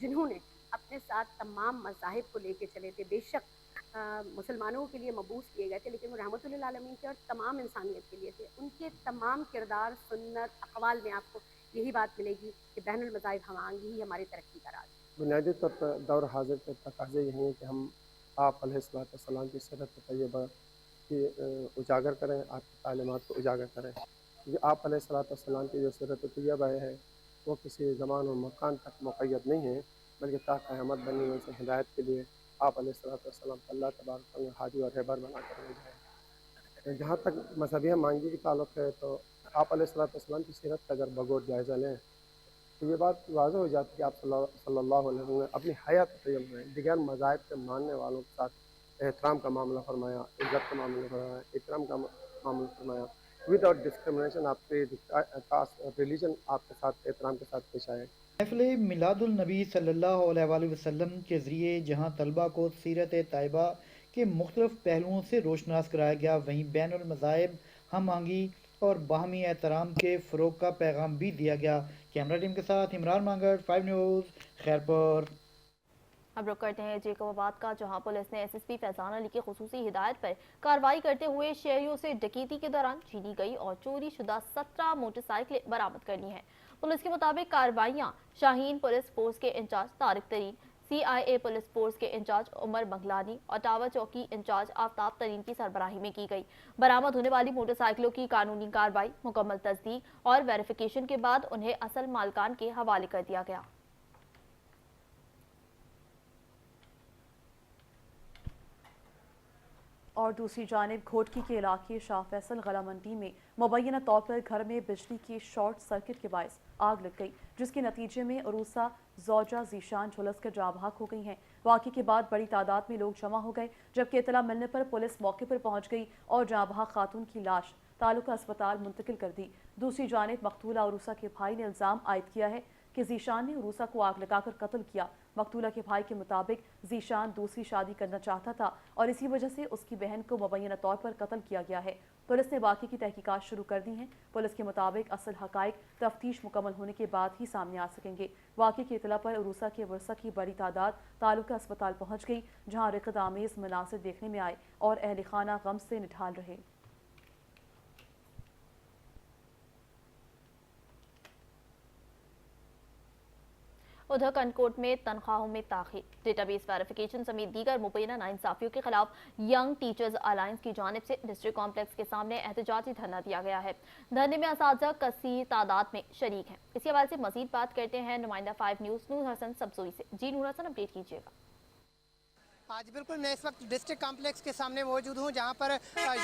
जिन्होंने अपने साथ तमाम मज़ाहिब को लेके चले थे। बेशक मुसलमानों के लिए मबूस किए गए थे लेकिन वो रहमतुल आलमीन के और तमाम इंसानियत के लिए थे। उनके तमाम किरदार, सुन्नत, अक़वाल में आपको यही बात मिलेगी कि बैनुल मज़ाहिब हम आहंगी ही हमारी तरक्की का राज है। बुनियादी तौर पर दौर हाजिर के तकाज़े यही हैं कि हम आप अलैहिस्सलाम की सीरत तैयबा की उजागर करें, आपकी तालीमात को उजागर करें। क्योंकि आप अलैहिस्सलाम की जो सीरत तैयबा है वो किसी ज़मान और मकान तक मुक़य्यद नहीं है, बल्कि ता क़यामत बनी हुई से हिदायत के लिए आप अलैहिस्सलाम अल्लाह तबारक व हादी और रहबर बना कर भेजा है। जहाँ तक मज़हबी आहंगी की ताल्लुक़ है तो आप अलैहिस्सलाम की सीरत का अगर बगौर जायज़ा लें तो ये बात वाज़ेह हो जाती है कि आप सल्लल्लाहु अलैहि वसल्लम ने अपनी हयात तैयबा में दिगर मज़ाहिब के मानने वालों के साथ एहतराम का मामला फरमाया, इज़्ज़त का मामला फरमाया, इकराम का मामला फरमाया, विदाउट डिस्क्रिमिनेशन आपके कास्ट रिलीजन आपके साथ एहतराम के साथ पेश आए। महफिल मिलादुल नबी सल्लल्लाहु अलैहि वसल्लम के ज़रिए जहाँ तलबा को सीरत तैयबा کے مختلف پہلوؤں سے روشناس کرایا گیا۔ وہیں بین المذاہب ہم آہنگی اور باہمی احترام کے فروغ کا پیغام بھی دیا گیا۔ کیمرہ ٹیم کے ساتھ عمران مانگڑ، 5 نیوز، خیرپور۔ اب رخ کرتے ہیں جیکب آباد کا، جہاں پولیس نے ایس ایس پی فیضان علی کی خصوصی ہدایت پر کارروائی کرتے ہوئے شہریوں سے ڈکیتی کے دوران چھینی گئی اور چوری شدہ 17 موٹر سائیکلیں برآمد کر لی ہیں۔ پولیس کے مطابق کارروائیاں شاہین پولیس فورس کے انچارج طارق ترین، CIA پولیس فورس کے انچارج عمر بنگلانی اور ٹاور چوکی انچارج آفتاب ترین کی سربراہی میں کی گئی۔ برآمد ہونے والی موٹر سائیکلوں کی قانونی کارروائی، مکمل تصدیق اور ویریفیکیشن کے بعد انہیں اصل مالکان کے حوالے کر دیا گیا۔ اور دوسری جانب گھوٹکی کے علاقے شاہ فیصل غلہ منڈی میں مبینہ طور پر گھر میں بجلی کی شارٹ سرکٹ کے باعث آگ لگ گئی، جس کے نتیجے میں عروسہ زوجہ ذیشان جھلس کر جاں بحق ہو گئی ہیں۔ واقعے کے بعد بڑی تعداد میں لوگ جمع ہو گئے، جبکہ اطلاع ملنے پر پولیس موقع پر پہنچ گئی اور جاں بحق خاتون کی لاش تعلقہ اسپتال منتقل کر دی۔ دوسری جانب مقتولہ عروسہ کے بھائی نے الزام عائد کیا ہے کہ ذیشان نے عروسہ کو آگ لگا کر قتل کیا۔ مقتولہ کے بھائی کے مطابق ذیشان دوسری شادی کرنا چاہتا تھا اور اسی وجہ سے اس کی بہن کو مبینہ طور پر قتل کیا گیا ہے۔ پولیس نے واقعے کی تحقیقات شروع کر دی ہیں۔ پولیس کے مطابق اصل حقائق تفتیش مکمل ہونے کے بعد ہی سامنے آ سکیں گے۔ واقعے کی اطلاع پر عروسہ کے ورثہ کی بڑی تعداد تعلقہ اسپتال پہنچ گئی، جہاں رقت آمیز مناظر دیکھنے میں آئے اور اہل خانہ غم سے نڈھال رہے۔ ادھر کنکوٹ میں تنخواہوں میں تاخیر، ڈیٹا بیس ویریفیکیشن سمیت دیگر مبینہ ناانصافیوں کے خلاف ینگ ٹیچرز الائنس کی جانب سے ڈسٹرکٹ کمپلیکس کے سامنے احتجاجی دھرنا دیا گیا ہے۔ دھرنے میں اساتذہ کثیر تعداد میں شریک ہیں۔ اسی حوالے سے مزید بات کرتے ہیں نمائندہ 5 نیوز نور حسن سبزوئی سے۔ جی نور حسن، اپڈیٹ کیجیے گا۔ آج بالکل میں اس وقت ڈسٹرکٹ کمپلیکس کے سامنے موجود ہوں، جہاں پر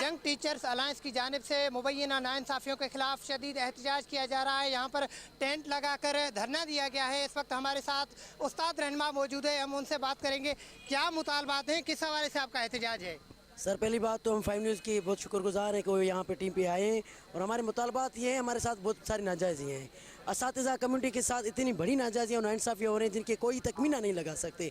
ینگ ٹیچرز الائنس کی جانب سے مبینہ ناانصافیوں کے خلاف شدید احتجاج کیا جا رہا ہے۔ یہاں پر ٹینٹ لگا کر دھرنا دیا گیا ہے۔ اس وقت ہمارے ساتھ استاد رہنما موجود ہے، ہم ان سے بات کریں گے کیا مطالبات ہیں، کس حوالے سے آپ کا احتجاج ہے؟ سر پہلی بات تو ہم 5 نیوز کی بہت شکر گزار ہیں کہ وہ یہاں پہ ٹیم پہ آئے ہیں، اور ہمارے مطالبات یہ ہیں، ہمارے ساتھ بہت ساری ناجائزیاں ہیں۔ اساتذہ کمیونٹی کے ساتھ اتنی بڑی ناجائزیاں اور ناانصافیاں ہو رہی ہیں جن کے کوئی تخمینہ نہیں لگا سکتے۔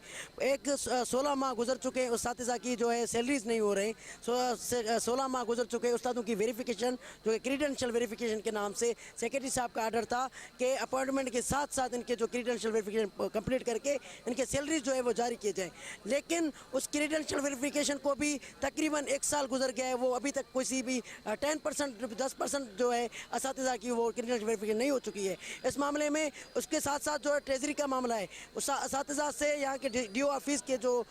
16 ماہ گزر چکے ہیں، اساتذہ کی جو ہے سیلریز نہیں ہو رہے ہیں۔ 16 ماہ گزر چکے ہیں، استادوں کی ویریفیکیشن جو کہ کریڈینشل ویریفیکیشن کے نام سے سیکریٹری صاحب کا آرڈر تھا کہ اپوائنٹمنٹ کے ساتھ ساتھ ان کے جو کریڈینشل ویریفیکیشن کمپلیٹ کر کے ان کے سیلریز جو ہے وہ جاری کیے جائیں، لیکن اس کریڈینشل ویریفیکیشن کو بھی تقریباً 1 سال گزر گیا ہے، وہ ابھی تک کسی بھی 10% جو ہے اساتذہ کی وہ کریڈینشل ویریفیکیشن نہیں ہو چکی ہے۔ اس معاملے میں اس کے ساتھ ساتھ جو ہے ٹریزری کا معاملہ ہے، اساتذہ سے یہاں کے ڈی او آفس کے جو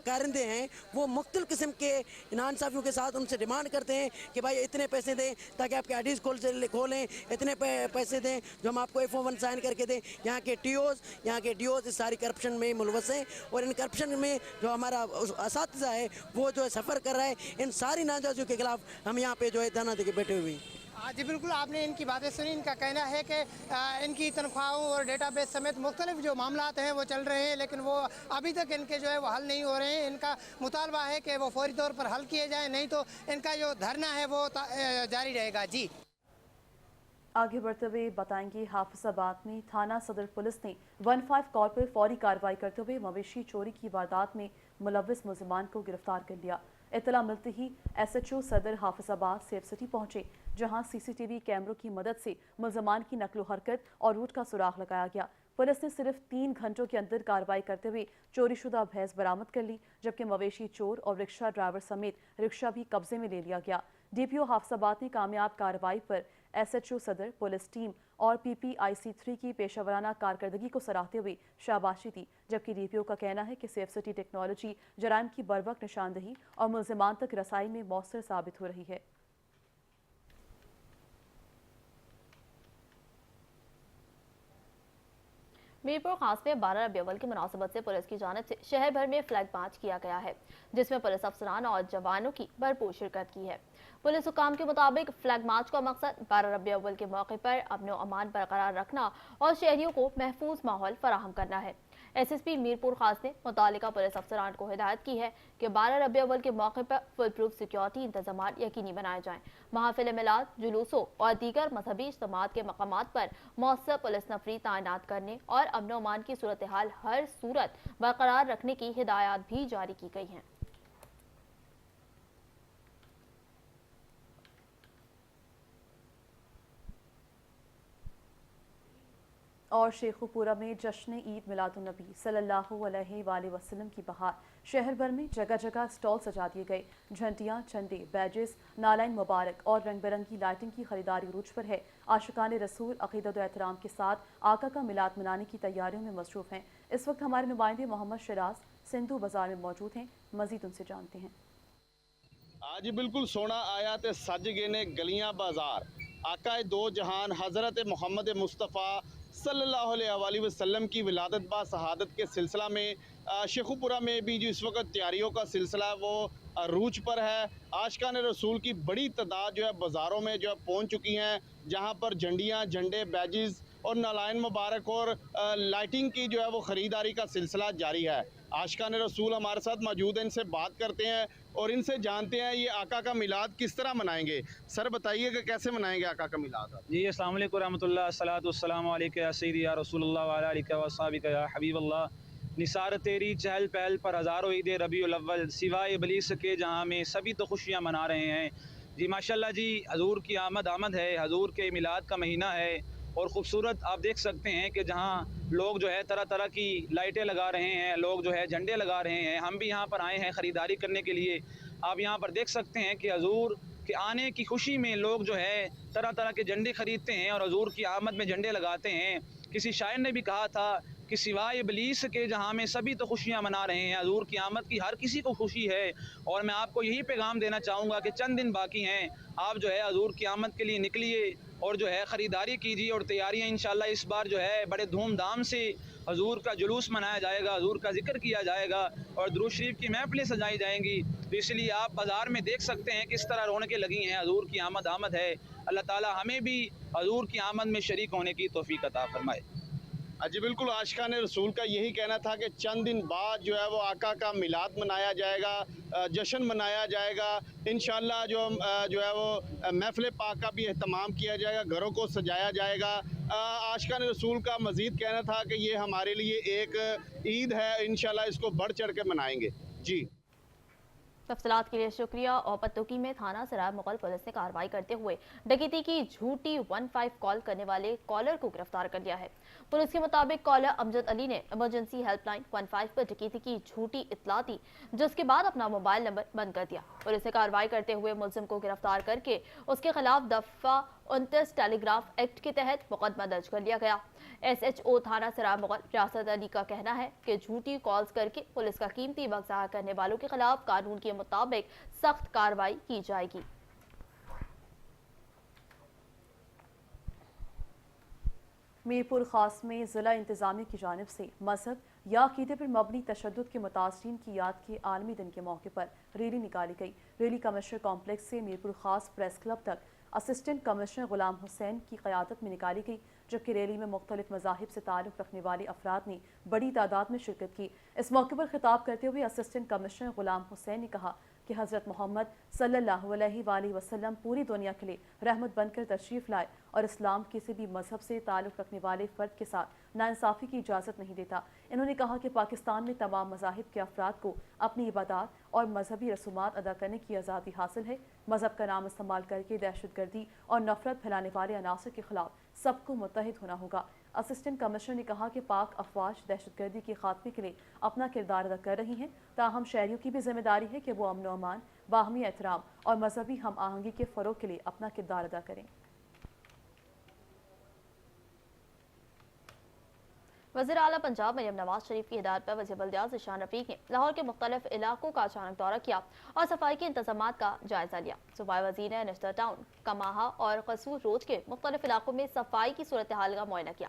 کارندے ہیں وہ مختلف قسم کے ناانصافیوں کے ساتھ ان سے ڈیمانڈ کرتے ہیں کہ بھائی اتنے پیسے دیں تاکہ آپ کے آئی ڈیز کھولیں، اتنے پیسے دیں جو ہم آپ کو F01 سائن کر کے دیں۔ یہاں کے ڈی اوز اس ساری کرپشن میں ملوث ہیں، اور ان کرپشن میں جو ہمارا اساتذہ ہے وہ جو ہے سفر کر رہا ہے۔ ان ساری ناجائزیوں کے خلاف ہم یہاں پہ جو ہے دھرنا دے کے بیٹھے ہوئے ہیں۔ جی بالکل، آپ نے ان کی باتیں سنی۔ ان کا کہنا ہے کہ ان کی تنخواہوں اور ڈیٹا بیس سمیت مختلف جو معاملات ہیں وہ چل رہے ہیں، لیکن وہ ابھی تک ان کے جو ہے وہ حل نہیں ہو رہے ہیں۔ ان کا مطالبہ ہے کہ وہ فوری طور پر حل کیے جائیں، نہیں تو ان کا جو دھرنا ہے وہ جاری رہے گا۔ جی آگے بڑھتے ہوئے بتائیں گے حافظ آباد میں تھانہ صدر پولیس نے 15 کال پر فوری کارروائی کرتے ہوئے مویشی چوری کی واردات میں ملوث ملزمان کو گرفتار کر لیا۔ اطلاع ملتے ہی SHO صدر حافظ آباد سیف سٹی پہنچے، جہاں CCTV کیمروں کی مدد سے ملزمان کی نقل و حرکت اور روٹ کا سراغ لگایا گیا۔ پولیس نے صرف 3 گھنٹوں کے اندر کارروائی کرتے ہوئے چوری شدہ بھینس برآمد کر لی، جبکہ مویشی چور اور رکشہ ڈرائیور سمیت رکشہ بھی قبضے میں لے لیا گیا۔ DPO حافظ آباد نے کامیاب کارروائی پر SHO صدر، پولیس ٹیم اور PPIC3 کی پیشہ ورانہ کارکردگی کو سراہتے ہوئے شاباشی دی، جبکہ DPO کا کہنا ہے کہ سیف سٹی ٹیکنالوجی جرائم کی بروقت نشاندہی اور ملزمان تک رسائی میں مؤثر ثابت ہو رہی ہے۔ میرپور خاص میں 12 ربیع الاول کی مناسبت سے پولیس کی جانب سے شہر بھر میں فلیگ مارچ کیا گیا ہے، جس میں پولیس افسران اور جوانوں کی بھرپور شرکت کی ہے۔ پولیس حکام کے مطابق فلیگ مارچ کا مقصد 12 ربیع الاول کے موقع پر امن و امان برقرار رکھنا اور شہریوں کو محفوظ ماحول فراہم کرنا ہے۔ SSP میرپور خاص نے متعلقہ پولیس افسران کو ہدایت کی ہے کہ 12 ربیع الاول کے موقع پر فل پروف سیکیورٹی انتظامات یقینی بنائے جائیں۔ محافل میلاد، جلوسوں اور دیگر مذہبی اجتماعات کے مقامات پر مؤثر پولیس نفری تعینات کرنے اور امن و امان کی صورتحال ہر صورت برقرار رکھنے کی ہدایات بھی جاری کی گئی ہیں۔ और शेखुपुरा में जश्न ईद मिलादुन्नबी सल्लल्लाहु अलैहि वसल्लम की बहार। शहर भर में जगह जगह स्टॉल सजा दिए गए। झंडियाँ, झंडे, बैजेस, नालाइन मुबारक और रंग बिरंगी लाइटिंग की खरीदारी रूज पर है। आशिकान रसूल अकीदत व एहतराम के साथ आका का मिलाद मनाने की तैयारियों में मसरूफ हैं। इस वक्त हमारे नुमाइंदे मोहम्मद शराज सिंधु बाजार में मौजूद हैं। मजीद उनसे जानते हैं। आज बिल्कुल सोना आया ते सज गए ने गलियां बाजार। आका दो जहान हज़रत मोहम्मद मुस्तफ़ा सल्लल्लाहु अलैहि वसल्लम की विलादत बा शहादत के सिलसिला में शेखुपुरा में भी जो इस वक्त तैयारियों का सिलसिला है वो अरूज पर है। आशिकान रसूल की बड़ी तादाद जो है बाज़ारों में जो है पहुँच चुकी हैं, जहाँ पर झंडियाँ, झंडे, बैजेस और नालाइन मुबारक और लाइटिंग की जो है वो ख़रीदारी का सिलसिला जारी है। आशिकान रसूल हमारे साथ मौजूद हैं, इनसे बात करते हैं और इनसे जानते हैं ये आका का मिलाद किस तरह मनाएंगे। सर बताइए कि कैसे मनाएंगे आका का मिलाद? जी अस्सलाम वालेकुम रहमतुल्लाह, अस्सलातु वस्सलामु अलैका या सय्यदी या रसूलुल्लाह व अला आलिका व अस्हाबिका या हबीबल्लाह। निसार तेरी चहल पहल पर हज़ारों ईद रबीउल अव्वल सिवाय इबलीस के जहाँ में सभी तो खुशियाँ मना रहे हैं। जी माशाल्लाह जी, हजूर की आमद है, हजूर के मिलाद का महीना है और ख़ूबसूरत आप देख सकते हैं कि जहाँ लोग जो है तरह तरह की लाइटें लगा रहे हैं, लोग जो है झंडे लगा रहे हैं। हम भी यहाँ पर आए हैं ख़रीदारी करने के लिए। आप यहाँ पर देख सकते हैं कि हजूर के आने की खुशी में लोग जो है तरह तरह के झंडे ख़रीदते हैं और हजूर की आमद में झंडे लगाते हैं। किसी शायर ने भी कहा था कि सिवाय इबलीस के जहाँ में सभी तो खुशियाँ मना रहे हैं। हजूर की आमद की हर किसी को खुशी है और मैं आपको यही पैगाम देना चाहूँगा कि चंद दिन बाकी हैं, आप जो है हजूर की आमद के लिए निकलिए और जो है ख़रीदारी कीजिए और तैयारियाँ इंशाल्लाह इस बार जो है बड़े धूमधाम से हजूर का जुलूस मनाया जाएगा, हजूर का जिक्र किया जाएगा और दुरूद शरीफ की महफिलें सजाई जाएंगी। तो इसलिए आप बाज़ार में देख सकते हैं किस तरह रौनकें लगी हैं। हजूर की आमद है। अल्लाह ताला हमें भी हजूर की आमद में शरीक होने की तौफीक अता फरमाए। जी बिल्कुल, आशिकान रसूल का यही कहना था कि चंद दिन बाद जो है वो आका का मिलाद मनाया जाएगा, जश्न मनाया जाएगा। इंशाल्लाह जो है वो महफिल पाक का भी एहतमाम किया जाएगा, घरों को सजाया जाएगा। आशिकान रसूल का मज़ीद कहना था कि ये हमारे लिए एक ईद है, इंशाल्लाह इसको बढ़ चढ़ के मनाएंगे। जी तफसीलात के लिए शुक्रिया। और पत्तोकी में थाना सराय मुगल पुलिस ने कार्रवाई करते हुए डकैती की झूठी 15 कॉल करने वाले कॉलर को गिरफ्तार कर लिया है। पुलिस के मुताबिक कॉलर अमजद अली ने इमरजेंसी हेल्पलाइन 15 पर डकैती की झूठी इत्तला दी, जिसके बाद अपना मोबाइल नंबर बंद कर दिया। पुलिस ने कार्रवाई करते हुए मुलजिम को गिरफ्तार करके उसके खिलाफ दफा 29 टेलीग्राफ एक्ट के तहत मुकदमा दर्ज कर लिया गया। SHO थाना सराय मुगल रियासत अली का कहना है कि झूठी कॉल्स करके पुलिस का कीमती वक्त ज़ाया करने वालों के खिलाफ कानून के मुताबिक सख्त कार्रवाई की जाएगी। मीरपुर खास में ज़िला इंतज़ामिया की जानिब से मजहब या अक़ीदे पर मबनी तशद्दुद के मुतासरीन की याद के आलमी दिन के मौके पर रैली निकाली गई। रैली कमिश्नर कॉम्प्लेक्स से मीरपुर खास प्रेस क्लब तक असिस्टेंट कमिश्नर गुलाम हुसैन की क़यादत में निकाली गई, जबकि रैली में मुख्तलिफ मज़ाहिब से ताल्लुक़ रखने वाले अफराद ने बड़ी तादाद में शिरकत की। इस मौके पर खिताब करते हुए असिस्टेंट कमिश्नर गुलाम हुसैन ने कहा कि हज़रत मोहम्मद सल्लल्लाहु अलैहि वसल्लम पूरी दुनिया के लिए रहमत बनकर तशरीफ़ लाए और इस्लाम किसी भी मजहब से ताल्लुक़ रखने वाले फ़र्द के साथ नाइंसाफ़ी की इजाज़त नहीं देता। इन्होंने कहा कि पाकिस्तान में तमाम मज़ाहिब के अफराद को अपनी इबादत और मजहबी रसूमात अदा करने की आज़ादी हासिल है। मजहब का नाम इस्तेमाल करके दहशतगर्दी और नफरत फैलाने वाले अनासर के खिलाफ सबको मुत्तहिद होना होगा। असिस्टेंट कमिश्नर ने कहा कि पाक अफवाज दहशतगर्दी के खात्मे के लिए अपना किरदार अदा कर रही हैं, ताहम शहरियों की भी जिम्मेदारी है कि वो अमन व अमान, बाहमी एहतराम और मजहबी हम आहंगी के फ़रोग़ के लिए अपना किरदार अदा करें। वज़ीर आला पंजाब मरियम नवाज शरीफ की हिदायत पर वज़ीर बल्दियात ज़ीशान रफ़ीक ने लाहौर के मुख्तलिफ इलाकों का अचानक दौरा किया और सफाई के इंतजामात का जायजा लिया। सूबाई वज़ीर ने निश्तर टाउन, कमाहा और कसूर रोड के मुख्तलिफ इलाकों में सफाई की सूरत हाल का मुआयना किया।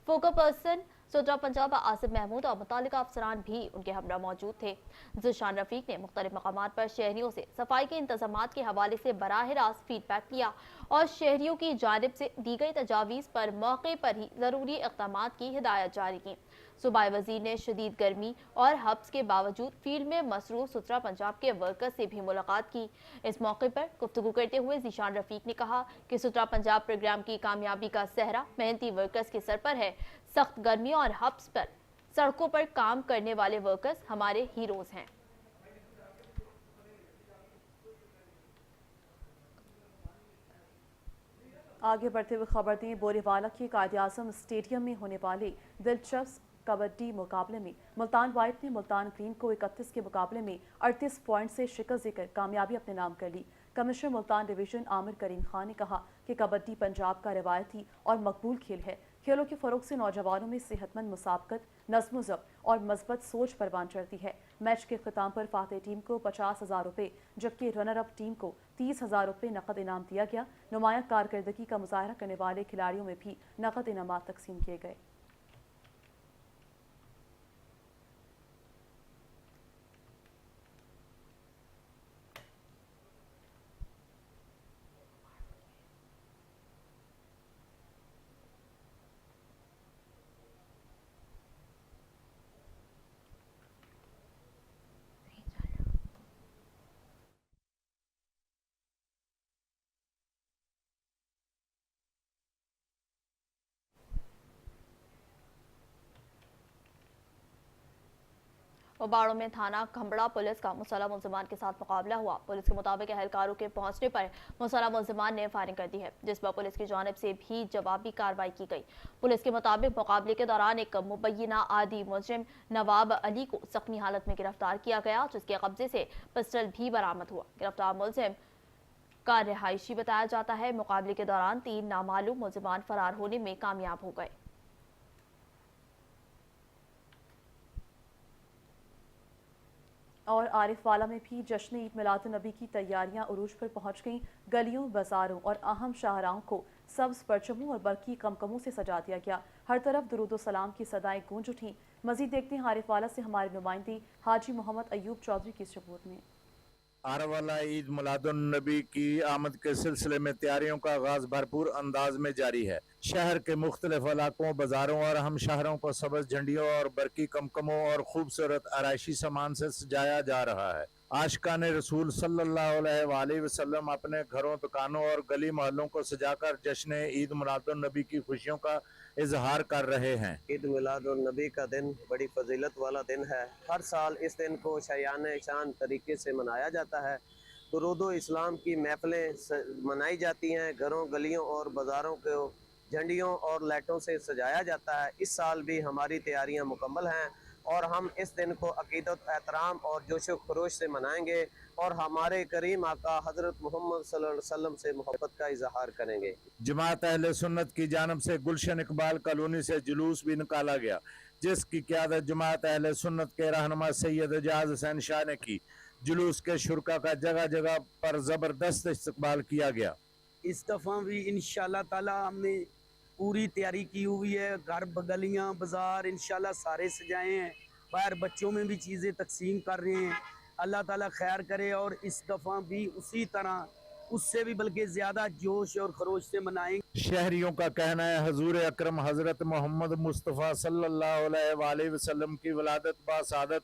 फोकस पर्सन सुदरा पंजाब आसिफ महमूद और मुतालिका अफसरान भी उनके हमरा मौजूद थे। ज़ीशान रफ़ीक ने मुख्तलिफ मकामात पर शहरियों से सफाई के इंतजामात के हवाले से बराह रास्त फीडबैक लिया और शहरियों की जानिब से दी गई तजावीज़ पर मौके पर ही ज़रूरी इक़दामात की हिदायत जारी की। सूबाई वज़ीर ने शदीद गर्मी और हब्स के बावजूद फील्ड में मसरूफ़ सुथरा पंजाब के वर्कर्स से भी मुलाकात की। इस मौके पर गुफ्तगू करते हुए ज़ीशान रफ़ीक ने कहा कि सुथरा पंजाब प्रोग्राम की कामयाबी का सेहरा मेहनती वर्कर्स के सर पर है। सख्त गर्मी और हब्स पर सड़कों पर काम करने वाले वर्कर्स हमारे हीरोज़ हैं। आगे बढ़ते हुए खबर दें, बोरीवाला के कायद-ए-आज़म स्टेडियम में होने वाले दिलचस्प कबड्डी मुकाबले में मुल्तान वाइट ने मुल्तान ग्रीन को 31 के मुकाबले में 38 पॉइंट से शिकस्त देकर कामयाबी अपने नाम कर ली। कमिश्नर मुल्तान डिवीजन आमिर करीम खान ने कहा कि कबड्डी पंजाब का रिवायती और मकबूल खेल है। खेलों के फरोग से नौजवानों में सेहतमंद मुसाबकत, नज़्म-ओ-ज़ब्त और मस्बत सोच परवान चढ़ती है। मैच के ख़िताम पर फातेह टीम को 50,000 रुपये जबकि रनर अप टीम को 30,000 रुपये नकद इनाम दिया गया। नुमाया कारकर्दगी का मुजाहरा करने वाले खिलाड़ियों में भी नकद इनामात तकसीम किए गए। बाड़ों में थाना खंबड़ा पुलिस का मुसल्लह मुल्ज़िमान के साथ मुकाबला हुआ। पुलिस के मुताबिक अहलकारों के पहुंचने पर मुसल्लह मुल्ज़िमान ने फायरिंग कर दी है, जिस पर पुलिस की जानिब से भी जवाबी कार्रवाई की गई। पुलिस के मुताबिक मुकाबले के दौरान एक मुबैना आदि मुजरिम नवाब अली को जख्मी हालत में गिरफ्तार किया गया, जिसके कब्जे से पिस्टल भी बरामद हुआ। गिरफ्तार मुलजिम का रिहायशी बताया जाता है। मुकाबले के दौरान 3 नामालूम मुल्ज़िमान फरार होने में कामयाब हो गए। और आरिफवाला में भी जश्न ईद मिलादुन्नबी की तैयारियां उरूज पर पहुंच गईं। गलियों, बाजारों और अहम शाहराहों को सब्ज परचमों और बरकी कमकमों से सजा दिया गया। हर तरफ दुरूद सलाम की सदाएं गूंज उठीं। मजीद देखते हैं आरिफवाला से हमारे नुमाइंदे हाजी मोहम्मद अयूब चौधरी की इस रिपोर्ट में। आरवाला ईद मिलादुन्नबी की आमद के सिलसिले में तैयारियों का आगाज भरपूर अंदाज में जारी है। शहर के मुख्तलिफ इलाकों, बाजारों और अहम शहरों को सब्ज झंडियों और बरकी कमकमों और खूबसूरत आराइशी सामान से सजाया जा रहा है। आशिकाने रसूल सल्लल्लाहु अलैहि वसल्लम अपने घरों, दुकानों और गली मोहल्लों को सजाकर जश्न ईद मिलादुन्नबी की खुशियों का इजहार कर रहे हैं। ईद मिलादुन्नबी का दिन बड़ी फजीलत वाला दिन है। हर साल इस दिन को शायान शान तरीके से मनाया जाता है। दुरूद इस्लाम की महफिलें मनाई जाती हैं। घरों, गलियों और बाज़ारों को झंडियों और लाइटों से सजाया जाता है। इस साल भी हमारी तैयारियां मुकम्मल हैं और हम इस दिन को अकीदत, एहतराम और जोश व खरोश से मनाएंगे और हमारे करीम आका हजरत मोहम्मद सल्लल्लाहु अलैहि वसल्लम से मोहब्बत का इजहार करेंगे। जमात अहले सुन्नत की जानब से गुलशन इकबाल कॉलोनी से जुलूस भी निकाला गया, जिसकी क़यादत जमात अहले सुन्नत के रहनुमा सैयद एजाज हुसैन शाह ने की। जुलूस के शुरका का जगह जगह पर ज़बरदस्त इस्तकबाल किया गया। इस दफ़ा भी इंशाल्लाह ताला हमने पूरी तैयारी की हुई है। घर, गलियाँ, बाजार इंशाल्लाह सारे सजाए हैं। बाहर बच्चों में भी चीज़ें तकसीम कर रहे हैं। अल्लाह ताला खैर करे और इस दफ़ा भी उसी तरह, उससे भी बल्कि ज़्यादा जोश और खरोश से मनाएंगे। शहरियों का कहना है हजूर अकरम हजरत मोहम्मद मुस्तफ़ा सल्लल्लाहु अलैहि वसल्लम की वलादत बासादत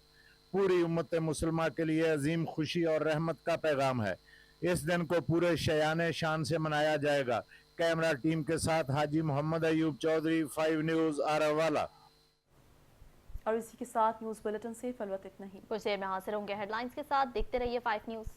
पूरी उम्मत मुसलमा के लिए अजीम खुशी और रहमत का पैगाम है। इस दिन को पूरे शयान शान से मनाया जाएगा। कैमरा टीम के साथ हाजी मोहम्मद अयूब चौधरी, 5 न्यूज़ आरावाला। और इसी के साथ न्यूज़ बुलेटिन से फिलवत इतना ही। कुछ देर में हाजिर होंगे हेडलाइंस के साथ। देखते रहिए 5 न्यूज़।